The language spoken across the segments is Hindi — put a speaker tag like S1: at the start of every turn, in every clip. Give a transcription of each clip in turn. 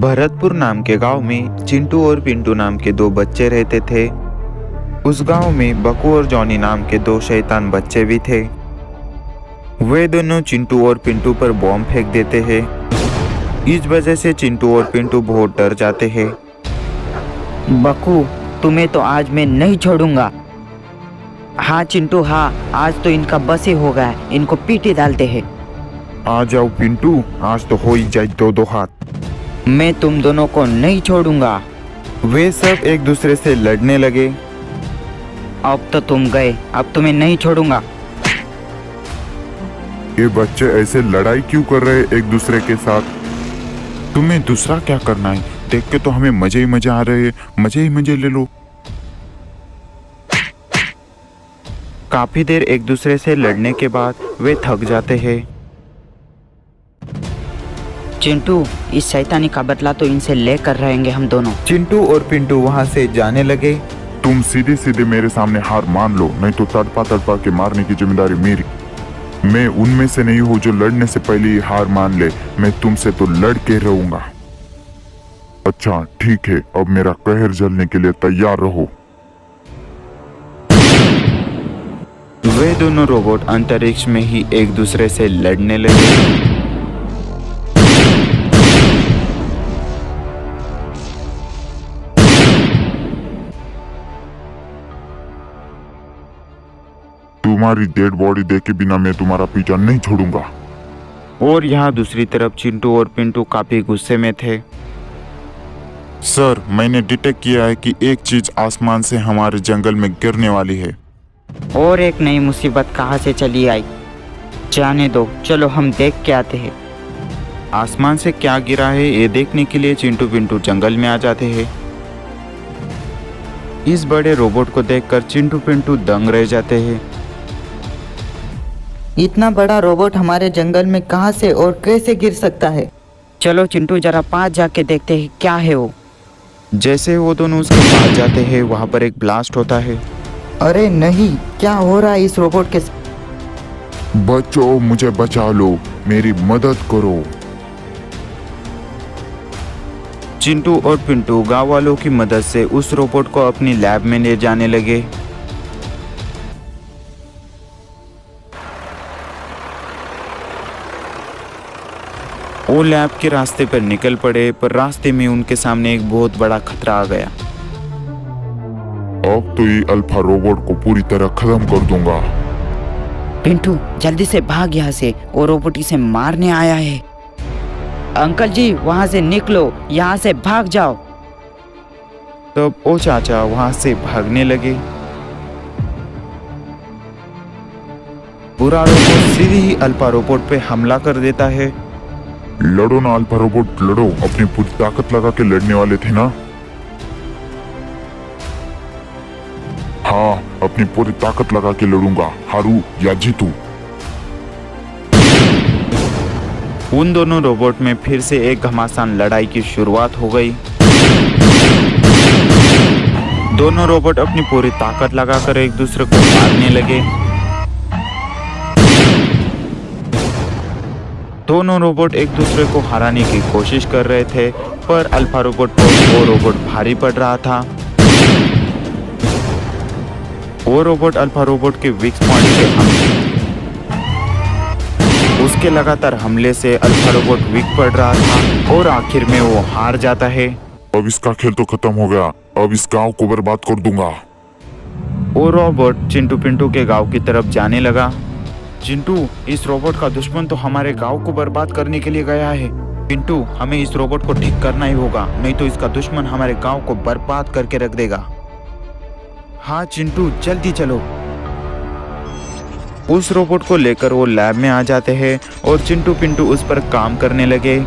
S1: भरतपुर नाम के गांव में चिंटू और पिंटू नाम के दो बच्चे रहते थे। उस गांव में बकू और जॉनी नाम के दो शैतान बच्चे भी थे। वे दोनों चिंटू और पिंटू पर बॉम्ब फेंक देते हैं। इस वजह से चिंटू और पिंटू बहुत डर जाते हैं।
S2: बकू, तुम्हें तो आज मैं नहीं छोड़ूंगा। हाँ चिंटू, हाँ, आज तो इनका बस ही हो गया, इनको पीटी डालते हैं।
S1: आ जाओ पिंटू, आज तो हो ही जाए दो हाथ।
S2: मैं तुम दोनों को नहीं छोड़ूंगा।
S1: वे सब एक दूसरे से लड़ने लगे।
S2: अब तो तुम गए, अब तुम्हें नहीं छोड़ूंगा।
S3: ये बच्चे ऐसे लड़ाई क्यों कर रहे एक दूसरे के साथ?
S1: तुम्हें दूसरा क्या करना है? देख के तो हमें मजे ही मजे आ रहे हैं, मजे ही मजे ले लो। काफी देर एक दूसरे से लड़ने के बाद वे थक जाते हैं।
S2: चिंटू, इस शैतानी का बदला तो इनसे लेकर रहेंगे हम दोनों।
S1: चिंटू और पिंटू वहां से जाने लगे।
S3: तुम सीधे सीधे मेरे सामने हार मान लो, नहीं तो तड़पा तड़पा के मारने की जिम्मेदारी मेरी। मैं उनमें से नहीं हूँ जो लड़ने से पहले ही हार मान ले। मैं तुमसे तो लड़ के रहूंगा। अच्छा ठीक है, अब मेरा कहर जलने के लिए तैयार रहो।
S1: वे दोनों रोबोट अंतरिक्ष में ही एक दूसरे से लड़ने लगे।
S3: तुम्हारी डेड बॉडी देख के बिना मैं तुम्हारा पीछा नहीं छोड़ूंगा।
S1: और यहाँ दूसरी तरफ चिंटू और पिंटू काफी गुस्से में थे।
S3: सर, मैंने डिटेक्ट किया है कि एक चीज आसमान से हमारे जंगल में गिरने वाली है।
S2: और एक नई मुसीबत कहाँ से चली आई? जाने दो, चलो हम देख के आते हैं।
S1: आसमान से क्या गिरा है ये देखने के लिए चिंटू पिंटू जंगल में आ जाते हैं। इस बड़े रोबोट को देखकर चिंटू पिंटू दंग रह जाते हैं।
S2: इतना बड़ा रोबोट हमारे जंगल में कहाँ से और कैसे गिर सकता है? चलो चिंटू, जरा पास जाके देखते हैं क्या है वो।
S1: जैसे वो दोनों उसके पास जाते हैं, वहां पर एक ब्लास्ट होता है।
S2: अरे नहीं, क्या हो रहा है इस रोबोट के साथ?
S3: बच्चों, मुझे बचा लो, मेरी मदद करो।
S1: चिंटू और पिंटू गांव वालों की मदद से उस रोबोट को अपनी लैब में ले जाने लगे। वो लैब के रास्ते पर निकल पड़े, पर रास्ते में उनके सामने एक बहुत बड़ा खतरा आ गया।
S3: अब तो ये अल्फा रोबोट को पूरी तरह खत्म कर दूंगा।
S2: पिंटू, जल्दी से भाग यहाँ से, वो रोबोट इसे मारने आया है। अंकल जी, वहाँ से निकलो, यहाँ से भाग जाओ।
S1: तब वो चाचा वहां से भागने लगे। पूरा रोबोट सीधे ही अल्फा रोबोट पे हमला कर देता है।
S3: लड़ो ना अल्फा रोबोट, लड़ो। अपनी पूरी ताकत लगा के लड़ने वाले थे ना? हाँ, अपनी पूरी ताकत लगा के लड़ूंगा, हारू या जीतू।
S1: उन दोनों रोबोट में फिर से एक घमासान लड़ाई की शुरुआत हो गई। दोनों रोबोट अपनी पूरी ताकत लगाकर एक दूसरे को मारने लगे। दोनों रोबोट एक दूसरे को हराने की कोशिश कर रहे थे, पर अल्फा रोबोट को वो रोबोट भारी पड़ रहा था। वो रोबोट अल्फा रोबोट के वीक पॉइंट पे उसके लगातार हमले से अल्फा रोबोट वीक पड़ रहा था और आखिर में वो हार जाता है।
S3: अब इसका खेल तो खत्म हो गया, अब इस गांव को बर्बाद कर दूंगा।
S1: वो रोबोट चिंटू पिंटू के गांव की तरफ जाने लगा। चिंटू, इस रोबोट का दुश्मन तो हमारे गांव को बर्बाद करने के लिए गया है। पिंटू, हमें इस रोबोट को ठीक करना ही होगा, नहीं तो इसका दुश्मन हमारे गांव को बर्बाद करके रख देगा। हाँ चिंटू, जल्दी चलो। उस रोबोट को लेकर वो लैब में आ जाते हैं और चिंटू पिंटू उस पर काम करने लगे।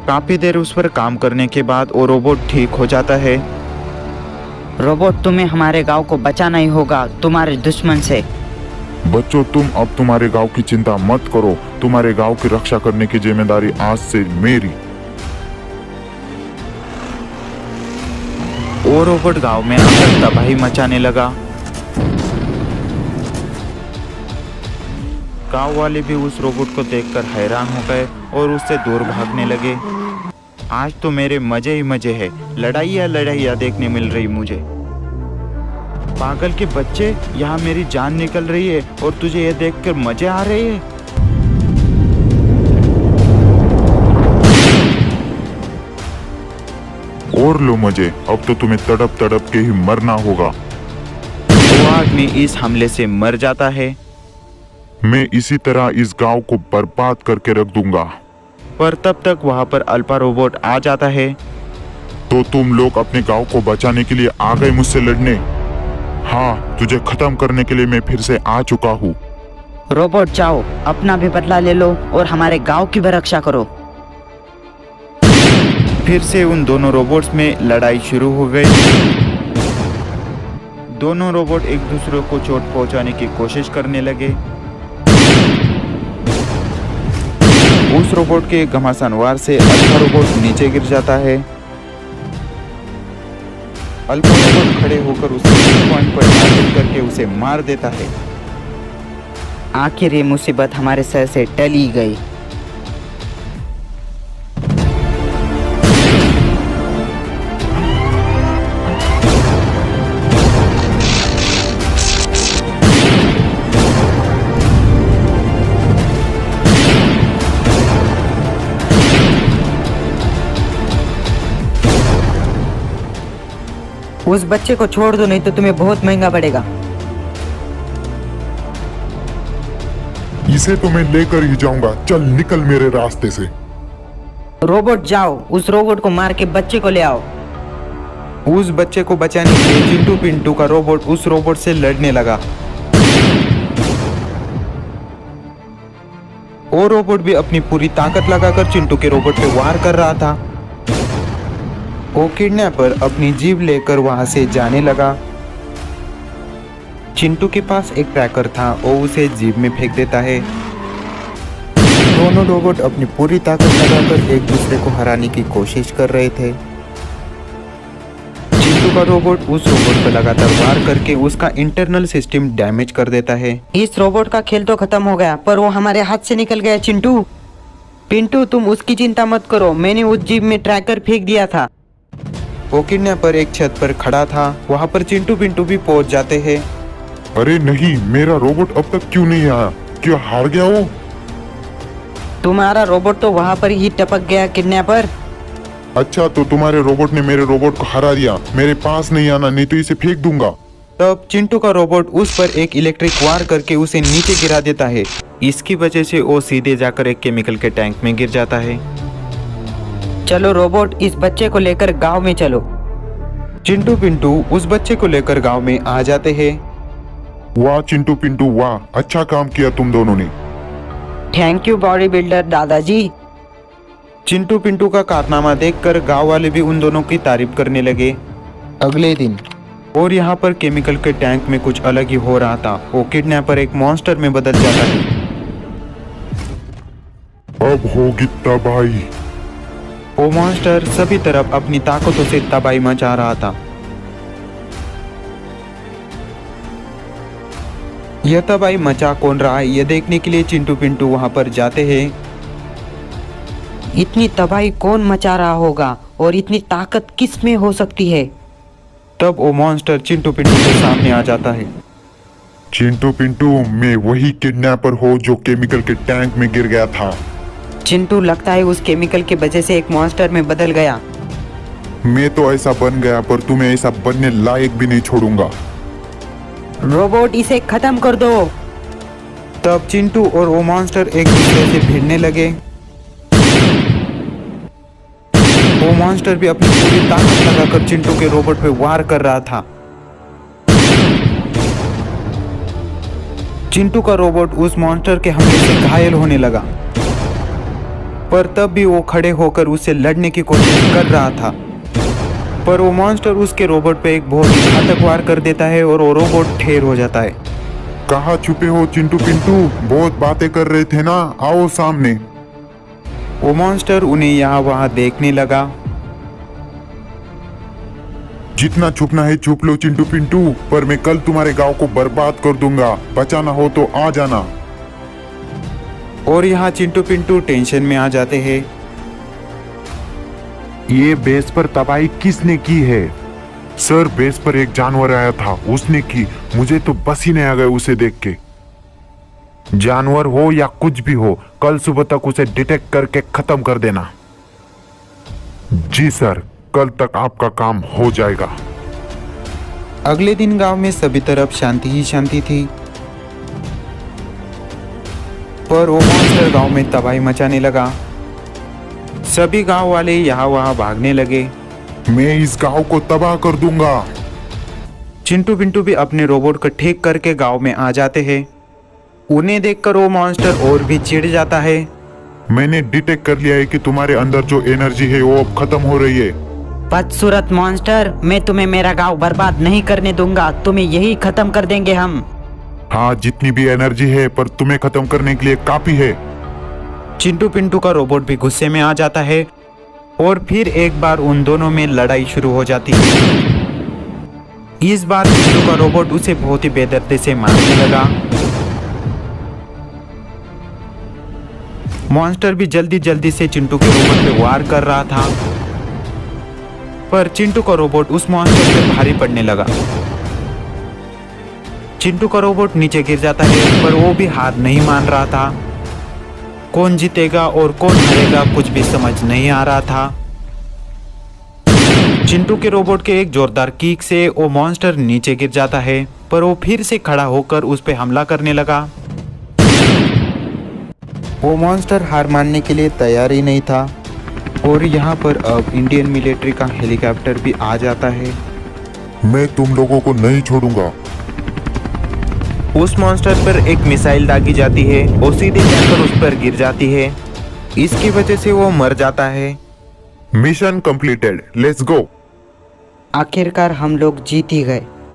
S1: काफी देर उस पर काम करने के बाद वो रोबोट ठीक हो जाता है।
S2: रोबोट, तुम्हें हमारे गांव को बचाना ही होगा तुम्हारे दुश्मन से।
S3: बच्चों, तुम अब तुम्हारे गांव की चिंता मत करो। तुम्हारे गांव की रक्षा करने की जिम्मेदारी आज से मेरी।
S1: वो रोबोट गांव में आकर तबाही मचाने लगा। गांव वाले भी उस रोबोट को देखकर हैरान हो गए और उससे दूर भागने लगे। आज तो मेरे मजे ही मजे है। लड़ाइया देखने मिल रही मुझे। पागल के बच्चे, यहाँ मेरी जान निकल रही है और तुझे ये देखकर मजे आ रहे हैं।
S3: और लो मजे, अब तो तुम्हें तड़प तड़प के ही मरना होगा।
S1: वो आदमी इस हमले से मर जाता है।
S3: मैं इसी तरह इस गांव को बर्बाद करके रख दूंगा।
S1: पर तब तक वहाँ पर अल्फा रोबोट आ जाता है।
S3: तो तुम लोग अपने गांव को बचाने के लिए आ गए मुझसे लड़ने? हाँ, तुझे खत्म करने के लिए मैं फिर से आ चुका हूँ।
S2: रोबोट जाओ, अपना भी बदला ले लो और हमारे गांव की भी रक्षा करो।
S1: फिर से उन दोनों रोबोट्स में लड़ाई शुरू हो गई। दोनों रोबोट एक दूसरे को चोट पहुंचाने की कोशिश करने लगे। उस रोबोट के घमासान वार से अल्फा रोबोट नीचे गिर जाता है। अल्फा रोबोट खड़े होकर उसे पॉइंट पर टारगेट करके उसे मार देता है।
S2: आखिर ये मुसीबत हमारे सर से टली गई। उस बच्चे को छोड़ दो, नहीं तो तुम्हें बहुत महंगा पड़ेगा।
S3: इसे तो मैं लेकर ही जाऊंगा। चल निकल मेरे रास्ते से।
S2: रोबोट जाओ, उस रोबोट को मार के बच्चे को ले आओ।
S1: उस बच्चे को बचाने के लिए चिंटू पिंटू का रोबोट उस रोबोट से लड़ने लगा। वो रोबोट भी अपनी पूरी ताकत लगाकर चिंटू के रोबोट पे वार कर रहा था। वो किडनैपर अपनी जीभ लेकर वहां से जाने लगा। चिंटू के पास एक ट्रैकर था, वो उसे जीभ में फेंक देता है। दोनों रोबोट अपनी पूरी ताकत लगाकर एक दूसरे को हराने की कोशिश कर रहे थे। चिंटू का रोबोट उस रोबोट पर लगातार वार करके उसका इंटरनल सिस्टम डैमेज कर देता है।
S2: इस रोबोट का खेल तो खत्म हो गया, पर वो हमारे हाथ से निकल गया। चिंटू पिंटू, तुम उसकी चिंता मत करो, मैंने उस जीभ में ट्रैकर फेंक दिया था।
S1: वो किडनैपर एक छत पर खड़ा था। वहां पर चिंटू पिंटू भी पहुंच जाते हैं।
S3: अरे नहीं, मेरा रोबोट अब तक क्यों नहीं आया? क्या हार गया वो?
S2: तुम्हारा रोबोट तो वहाँ पर ही टपक गया किडनैपर।
S3: अच्छा, तो तुम्हारे रोबोट ने मेरे रोबोट को हरा दिया। मेरे पास नहीं आना, नहीं तो इसे फेंक दूंगा।
S1: तब चिंटू का रोबोट उस पर एक इलेक्ट्रिक वार करके उसे नीचे गिरा देता है। इसकी वजह से वो सीधे जाकर एक केमिकल के टैंक में गिर जाता है।
S2: चलो रोबोट, इस बच्चे को लेकर गांव में चलो।
S1: चिंटू पिंटू उस बच्चे को लेकर गांव में आ जाते हैं।
S3: वाह चिंटू पिंटू वाह, अच्छा काम किया तुम दोनों ने।
S2: थैंक यू बॉडी बिल्डर दादाजी।
S1: चिंटू पिंटू का कारनामा देखकर गांव वाले भी उन दोनों की तारीफ करने लगे। अगले दिन और यहाँ पर केमिकल के टैंक में कुछ अलग ही हो रहा था। वो किडनैपर एक मॉन्स्टर में बदल जाता है।
S3: अब होगी तबाही।
S1: वो मॉन्स्टर सभी तरफ अपनी ताकतों से तबाही मचा रहा था। यह तबाही मचा कौन रहा है, यह देखने के लिए चिंटू पिंटू वहां पर जाते हैं।
S2: इतनी तबाही कौन मचा रहा होगा और इतनी ताकत किस में हो सकती है?
S1: तब वो मॉन्स्टर चिंटू पिंटू के सामने आ जाता है।
S3: चिंटू पिंटू, मैं वही किडनैपर हूँ जो केमिकल के टैंक में गिर गया था।
S2: चिंटू, लगता है उस केमिकल की वजह से एक मॉन्स्टर में बदल गया।
S3: मैं तो ऐसा बन गया, पर तुम्हें ऐसा बनने लायक भी नहीं छोड़ूंगा।
S2: रोबोट, इसे खत्म कर दो।
S1: तब चिंटू और वो मॉन्स्टर एक दूसरे से भिड़ने लगे। वो मॉन्स्टर भी अपनी पूरी ताकत लगाकर चिंटू के रोबोट पे वार कर रहा था। चिंटू का रोबोट उस मॉन्स्टर के हमले से घायल होने लगा, पर तब भी वो खड़े होकर उससे लड़ने की कोशिश कर रहा था। पर वो मॉन्स्टर उसके रोबोट पे एक बहुत ही घातक वार कर देता है और वो रोबोट ढेर हो जाता है।
S3: कहाँ छुपे हो चिंटू पिंटू? बहुत बातें कर रहे थे ना, आओ सामने।
S1: वो मॉन्स्टर उन्हें यहाँ वहाँ देखने लगा।
S3: जितना छुपना है छुप लो चिंटू पिंटू, पर मैं कल तुम्हारे गांव को बर्बाद कर दूंगा। बचाना हो तो आ जाना।
S1: और यहाँ चिंटू पिंटू टेंशन में आ जाते हैं।
S3: ये बेस पर तबाही किसने की है? सर, बेस पर एक जानवर आया था, उसने की। मुझे तो पसीने आ गए उसे देख के। जानवर हो या कुछ भी हो, कल सुबह तक उसे डिटेक्ट करके खत्म कर देना। जी सर, कल तक आपका काम हो जाएगा।
S1: अगले दिन गांव में सभी तरफ शांति ही शांति थी, पर वो मॉन्स्टर गांव में तबाही मचाने लगा। सभी गांव वाले यहाँ वहाँ भागने लगे।
S3: मैं इस गांव को तबाह कर दूंगा।
S1: चिंटू पिंटू भी अपने रोबोट को ठीक करके गांव में आ जाते हैं। उन्हें देखकर वो मॉन्स्टर और भी चिढ़ जाता है।
S3: मैंने डिटेक्ट कर लिया है कि तुम्हारे अंदर जो एनर्जी है वो अब खत्म हो रही है।
S2: बदसूरत मॉन्स्टर, मैं तुम्हें मेरा गांव बर्बाद नहीं करने दूंगा, तुम्हें यही खत्म कर देंगे हम।
S3: हाँ, जितनी भी एनर्जी है पर तुम्हें खत्म करने के लिए काफी है।
S1: चिंटू पिंटू का रोबोट भी गुस्से में आ जाता है और फिर एक बार उन दोनों में लड़ाई शुरू हो जाती है। इस बार चिंटू का रोबोट उसे बहुत ही बेदर्दी से मारने लगा। मॉन्स्टर भी जल्दी जल्दी से चिंटू के रोबोट पे वार कर रहा था, पर चिंटू का रोबोट उस मॉन्स्टर पे भारी पड़ने लगा। चिंटू का रोबोट नीचे गिर जाता है, पर वो भी हार नहीं मान रहा था। कौन जीतेगा और कौन हारेगा कुछ भी समझ नहीं आ रहा था। चिंटू के रोबोट के एक जोरदार किक से वो मॉन्स्टर नीचे गिर जाता है, पर वो फिर से खड़ा होकर उस पर हमला करने लगा। वो मॉन्स्टर हार मानने के लिए तैयार ही नहीं था और यहाँ पर अब इंडियन मिलिट्री का हेलीकॉप्टर भी आ जाता है।
S3: मैं तुम लोगों को नहीं छोड़ूंगा।
S1: उस मॉन्स्टर पर एक मिसाइल दागी जाती है और सीधे जाकर उस पर गिर जाती है। इसकी वजह से वो मर जाता है।
S3: Mission completed, let's go.
S2: आखिरकार हम लोग जीत ही गए।